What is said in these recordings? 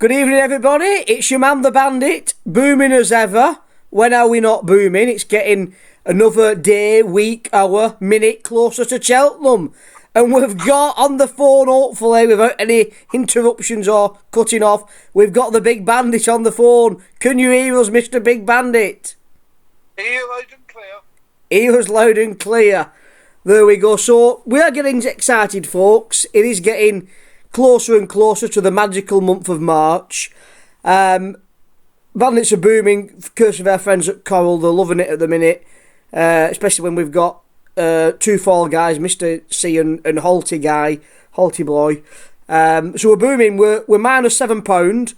Good evening, everybody. It's your man, the Bandit, booming as ever. When are we not booming? It's getting another day, week, hour, minute closer to Cheltenham. And we've got on the phone, hopefully, without any interruptions or cutting off, we've got the Big Bandit on the phone. Can you hear us, Mr. Big Bandit? Hear loud and clear. Hear us loud and clear. There we go. So, we are getting excited, folks. It is getting closer and closer to the magical month of March. Bandits are booming, of course, with our friends at Coral. They're loving it at the minute, especially when we've got two fall guys, Mr. C and Halty boy. So we're booming. We're minus £7.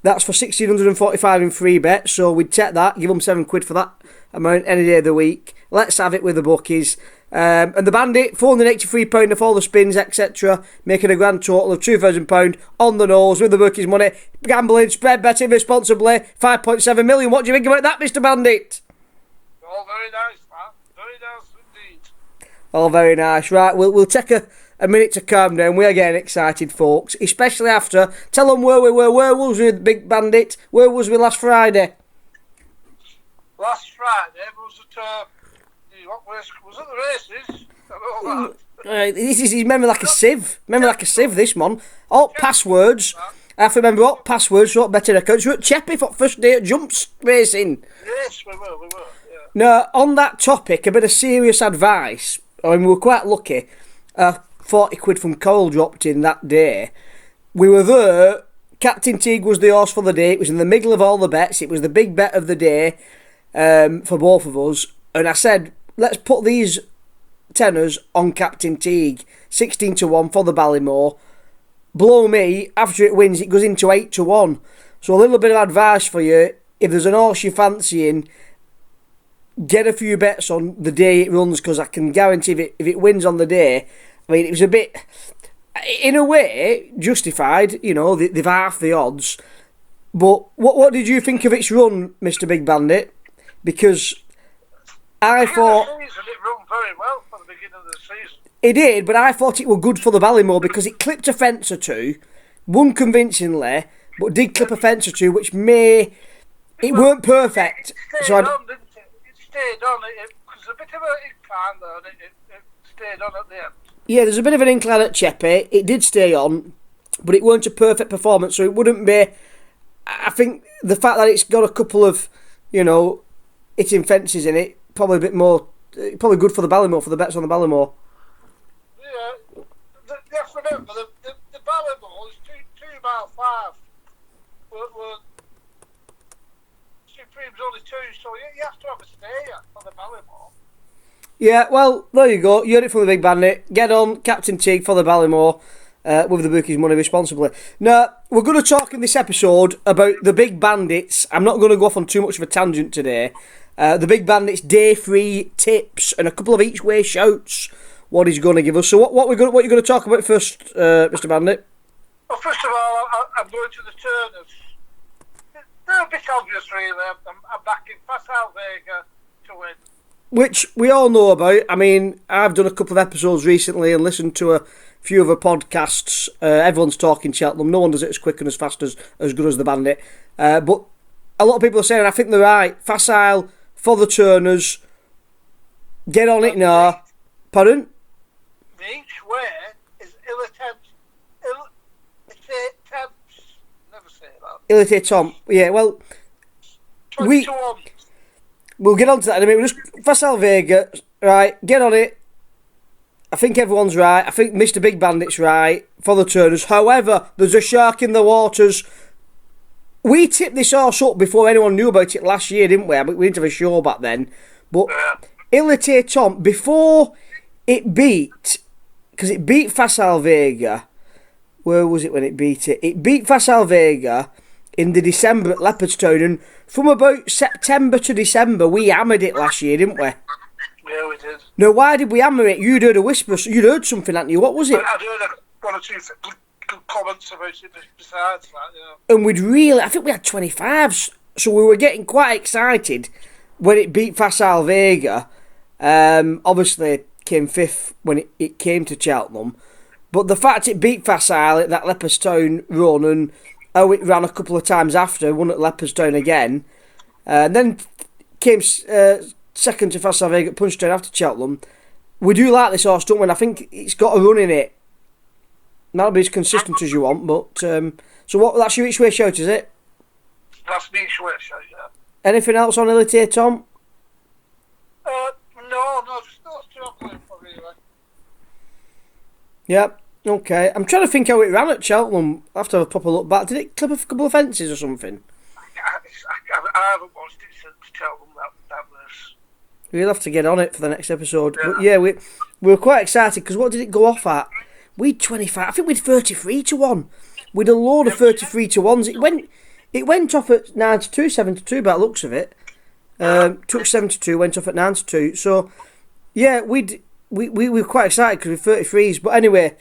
That's for 1,645 in free bet. So we'd take that, give them £7 for that amount any day of the week. Let's have it with the bookies. And the Bandit, £483 of all the spins, etc., making a grand total of £2,000 on the nose with the bookies' money. Gambling, spread betting responsibly, 5.7 million. What do you think about that, Mr. Bandit? All very nice, man. Very nice indeed. All very nice. Right, we'll take a minute to calm down. We are getting excited, folks, especially after. Tell them where we were. Where was we, Big Bandit? Where was we last Friday? Last Friday was at was it the races? And all that. He's memory like a sieve. Memory like a sieve, this man. All passwords. I have to remember all passwords, what better accounts. We were at Cheppy for first day at jumps racing. Yes, we were, yeah. Now, on that topic, a bit of serious advice. I mean, we were quite lucky. 40 quid from Coral dropped in that day. We were there. Captain Teague was the horse for the day. It was in the middle of all the bets. It was the big bet of the day for both of us. And I said, let's put these tenors on Captain Teague. 16-1 for the Ballymore. Blow me, after it wins, it goes into 8-1. So a little bit of advice for you. If there's an horse you're fancying, get a few bets on the day it runs, because I can guarantee if it wins on the day, I mean, it was a bit, in a way, justified. You know, they've half the odds. But what did you think of its run, Mr. Big Bandit? Because I thought it ran very well for the beginning of the season. It did, but I thought it were good for the Ballymore because it clipped a fence or two, won convincingly, but did clip a fence or two, which it weren't perfect. It stayed on, didn't it? It stayed on. It was a bit of an incline there, and it stayed on at the end. Yeah, there's a bit of an incline at Cheppy. It did stay on, but it weren't a perfect performance, so it wouldn't be. I think the fact that it's got a couple of, hitting fences in it, probably a bit more, probably good for the Ballymore, for the bets on the Ballymore. Yeah, you have to remember, the Ballymore is 2 mile 5. Supreme's only 2, so you have to have a stay for the Ballymore. Yeah, well, there you go. You heard it from the Big Bandit. Get on Captain Teague for the Ballymore with the bookies' money responsibly. Now, we're going to talk in this episode about the Big Bandits. I'm not going to go off on too much of a tangent today. The Big Bandits day 3 tips and a couple of each way shouts. What he's going to give us. So what you're going to talk about first, Mr. Bandit? Well, first of all, I'm going to the Turners. They're a bit obvious, really. I'm backing Facile Vega to win. Which we all know about. I mean, I've done a couple of episodes recently and listened to a few other podcasts. Everyone's talking Cheltenham. No one does it as quick and as fast as good as the Bandit. But a lot of people are saying, I think they're right. Facile for the Turners. Get on it now. Pardon? The each way is Il Etait Temps. Never say that. Il Etait Temps. Yeah, well, 20-1. We'll get on to that in a minute. We'll just Facile Vega, right, get on it. I think everyone's right. I think Mr. Big Bandit's right for the Turners. However, there's a shark in the waters. We tipped this horse up before anyone knew about it last year, didn't we? We didn't have a show back then. But Il Etait Temps, before it beat, because it beat Facile Vega. Where was it when it beat it? It beat Facile Vega in the December at Leopardstown, and from about September to December, we hammered it last year, didn't we? Yeah, we did. Now, why did we hammer it? You'd heard a whisper, you'd heard something, hadn't you? What was it? I'd heard one or two good comments about it besides that, yeah. And I think we had 25s, so we were getting quite excited when it beat Facile Vega. Obviously, came 5th when it came to Cheltenham. But the fact it beat Facile at that Leopardstown run, and how it ran a couple of times after, won at Leopardstown again, and then came second to Facile Il Etait Temps, Punchestown after Cheltenham. We do like this horse, don't we? And I think it's got a run in it. That'll be as consistent as you want, but so what? That's your each way shout, is it? That's me each way shout, yeah. Anything else on Il Etait Temps? No, just those two I'm going for, really. Yeah, okay. I'm trying to think how it ran at Cheltenham. I have to have a proper look back. Did it clip a couple of fences or something? I haven't watched it since Cheltenham, that was... We'll have to get on it for the next episode. Yeah. But yeah, we were quite excited because what did it go off at? We'd 25. I think we'd 33 to 1. We'd a load of 33 to 1s. It went off at 9 to 2, 7 to 2 by the looks of it. Took 7 to 2, went off at 9 to 2. So yeah, we were quite excited because we're 33s. But anyway,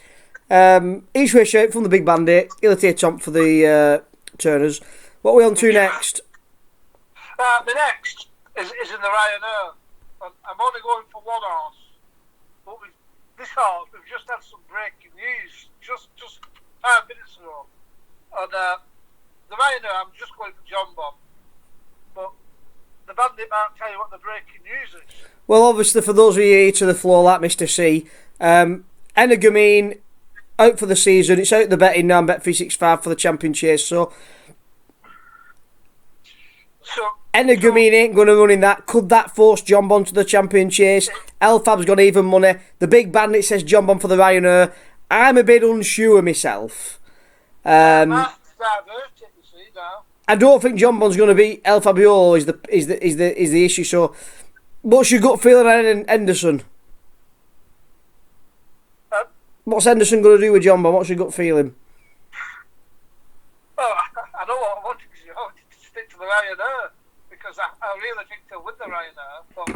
each way shape from the Big Bandit, Il Etait Temps for the Turners. What are we on to next? The next is in the Ryanair. I'm only going for one horse. But this horse, we've just had some breaking news just 5 minutes ago. And the Ryanair, I'm just going for Jonbon. But the Bandit might tell you what the breaking news is. Well, obviously, for those of you here to the floor like Mr. C, Energumene out for the season. It's out the betting now on Bet365 for the champion chase. So Energumene ain't going to run in that. Could that force Jonbon to the champion chase? Elfab's got even money. The Big Bandit says Jonbon for the Ryanair. I'm a bit unsure myself. I don't think Jonbon's going to beat El Fabiolo is the issue. So, what's your gut feeling on Henderson? What's Henderson going to do with Jonbon? What's your gut feeling? Well, I know what I wanted to stick to the Ryanair because I really think he'll win the Ryanair, but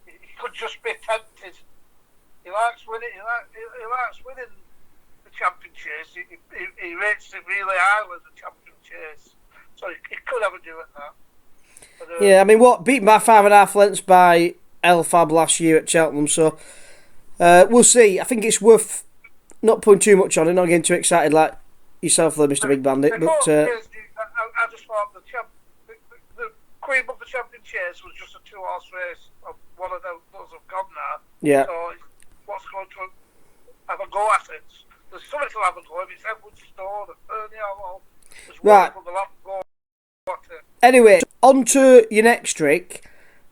he could just be tempted. He likes winning. He likes winning the champion chase. He rates it really highly as the champion chase, so he could have a do at that. But, yeah, I mean, beaten by 5.5 lengths by El Fab last year at Cheltenham, so we'll see. I think it's worth not putting too much on it, not getting too excited like yourself there, Mr. Big Bandit. But I just thought the Queen of the Champion Chase was just a 2-horse race. One of those have gone now. Yeah. So what's going to have a go at it? There's something to have a go. If it's Edward Stone, Ernie, right. Go at it. Anyway, on to your next trick.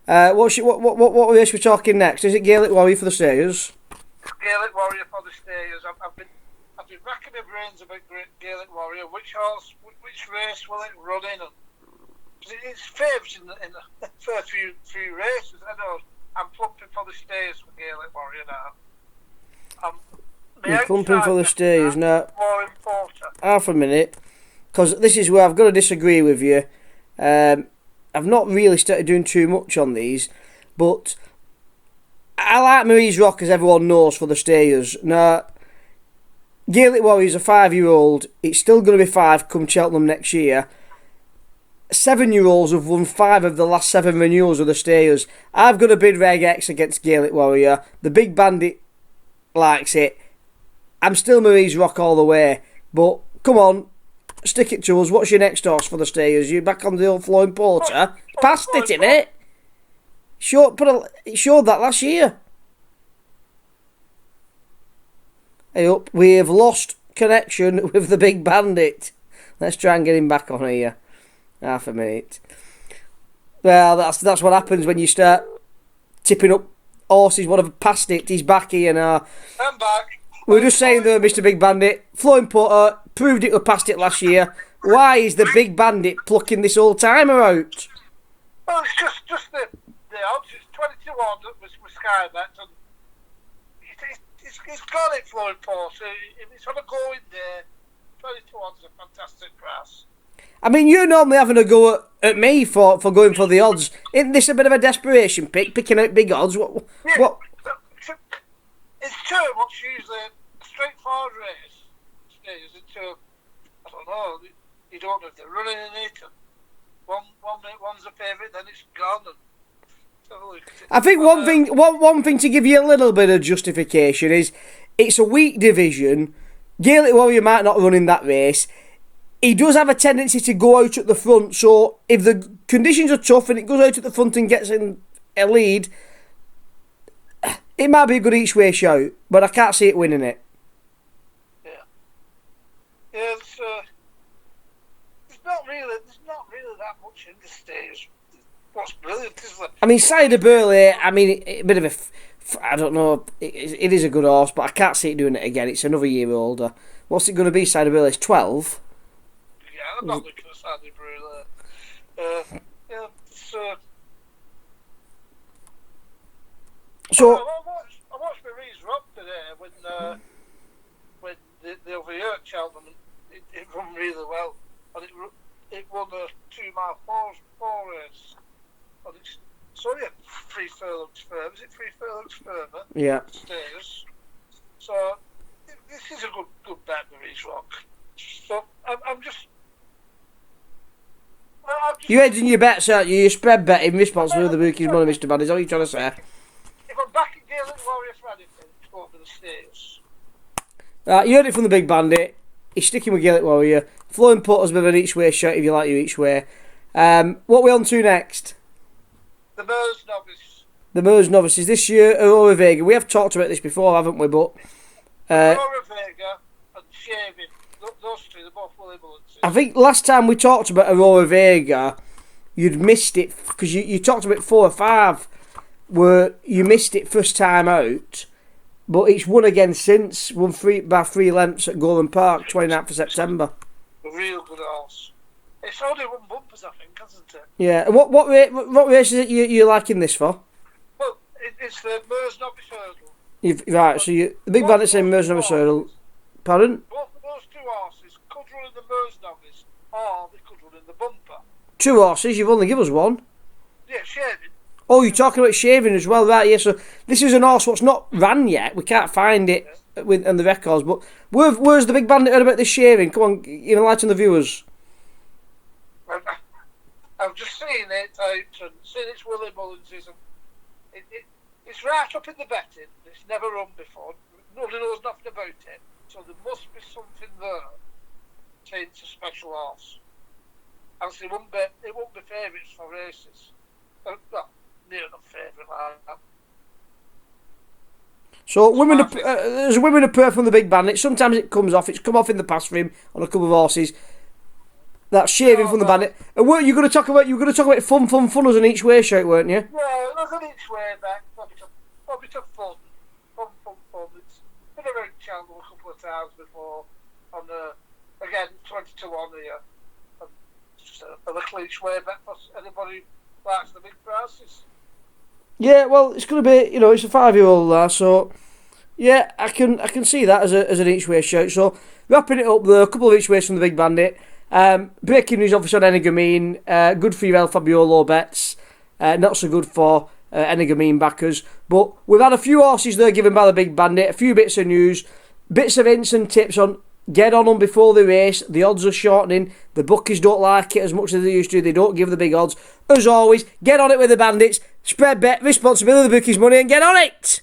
What race are we talking next? Is it Gaelic Warrior for the Stayers? Gaelic Warrior for the Stayers. I've been racking my brains about Gaelic Warrior. Which race will it run in? It's favourites in the first few races. I know I'm plumping for the Stayers for Gaelic Warrior now. You're plumping for the Stayers now. More important. Half a minute, because this is where I've got to disagree with you. I've not really started doing too much on these, but I like Marie's Rock, as everyone knows, for the Stayers. Now, Gaelic Warrior's a 5-year-old. It's still going to be 5 come Cheltenham next year. 7-year-olds have won 5 of the last 7 renewals of the Stayers. I've got a bid Reg X against Gaelic Warrior. The Big Bandit likes it. I'm still Marie's Rock all the way. But, come on, stick it to us. What's your next horse for the Stayers? You back on the old Flowing Porter? Passed it, innit? It showed that last year. Hey up, we have lost connection with the Big Bandit. Let's try and get him back on here. Half a minute. Well, that's what happens when you start tipping up horses. What have passed it? He's back here now. I'm back. We were just saying though, Mr. Big Bandit, Flowing Porter proved it was past it last year. Why is the Big Bandit plucking this old timer out? Well, it's just the odds. It's 20 to 1 with Sky Bet, and it's got it, Flowing Porter. If it's on a going day, 20 to 1 is a fantastic price. I mean, you're normally having a go at me for going for the odds. Isn't this a bit of a desperation pick, picking out big odds? What? It's true. What's usually a straightforward race is into, I don't know, you don't know if they're running in it. And one minute one's a favourite, then it's gone. And I think one thing to give you a little bit of justification is it's a weak division. Gaelic Warrior might not run in that race. he does have a tendency to go out at the front. So if the conditions are tough and it goes out at the front and gets in a lead, it might be a good each way shout, but I can't see it winning it. Yeah. Yeah, there's not really that much in the stage. What's brilliant is that. I mean, Cider Burley, I mean, a bit of a, I don't know, it is a good horse, but I can't see it doing it again. It's another year older. What's it going to be, Cider Burley? It's 12? Yeah, I'm not looking at Cider Burley. Yeah, So I watched Mares Rock today when the other year at Cheltenham, it run really well, and it won a 2 mile 4 race, and it's only a 3 furlongs further. Is it 3 furlongs further? Yeah. Stairs. So this is a good bet, Mares Rock. So I'm just. You're hedging your bets, aren't you? You're spread betting responsible for the bookies money, Mr. Man. Is that what you're trying to say? If I'm back at Gaelic Warrior for anything, it's going for the Stairs. You heard it from the Big Bandit. He's sticking with Gaelic Warrior. Flowing Putter's with an each way shot if you like your each way. What are we on to next? The Mares Novice. The Mares Novices. This year, Aurora Vega. We have talked about this before, haven't we? But Aurora Vega and Shaving. Those two, they're both Willie Mullins. I think last time we talked about Aurora Vega, you'd missed it because you talked about 4 or 5 where you missed it first time out, but it's won again since. Won by 3 lengths at Golan Park, 29th of September. A real good horse. It's only won bumpers, I think, hasn't it? Yeah. And what race is it you're liking this for? Well, it's the Mares Novice Hurdle. Right. So the Big Bandit saying Mares Novice Hurdle. Pardon? Both of those 2 horses could run in the Mares Novice, or they could run in the bumper. 2 horses. You've only given us 1. Yeah, Shaving. Oh, you're talking about Shaving as well, right? Yeah. So this is an horse what's not ran yet. We can't find it on the records. But where's the Big Bandit heard about this Shaving? Come on, enlighten the viewers. I've just seen it out and seen it's Willie Mullins. It's right up in the betting. It's never run before. Nobody knows nothing about it. So there must be something there. It's a special horse. And so it won't be favourites for races. Well, near enough favourite like that. So there's women apart from the Big Bandit. Sometimes it comes off. It's come off in the past for him on a couple of horses. That's Shaving from the Bandit. And weren't you going to talk about? You were going to talk about fun as an each way shout, weren't you? Yeah, look at each way back. Probably took fun. It's been around Cheltenham a couple of times before. On again 20-1 here. And just a little each way back for anybody who likes the big prices. Yeah, well, it's going to be, it's a 5-year-old there, so yeah, I can see that as an each way shout. So wrapping it up, there, a couple of each ways from the Big Bandit. Breaking news obviously on Energumene. Good for your El Fabiolo bets. Not so good for Energumene backers. But we've had a few horses there given by the Big Bandit. A few bits of news, bits of hints and tips on. Get on them before the race. The odds are shortening. The bookies don't like it as much as they used to. They don't give the big odds. As always, get on it with the Bandits. Spread bet, responsibility of the bookies' money, and get on it!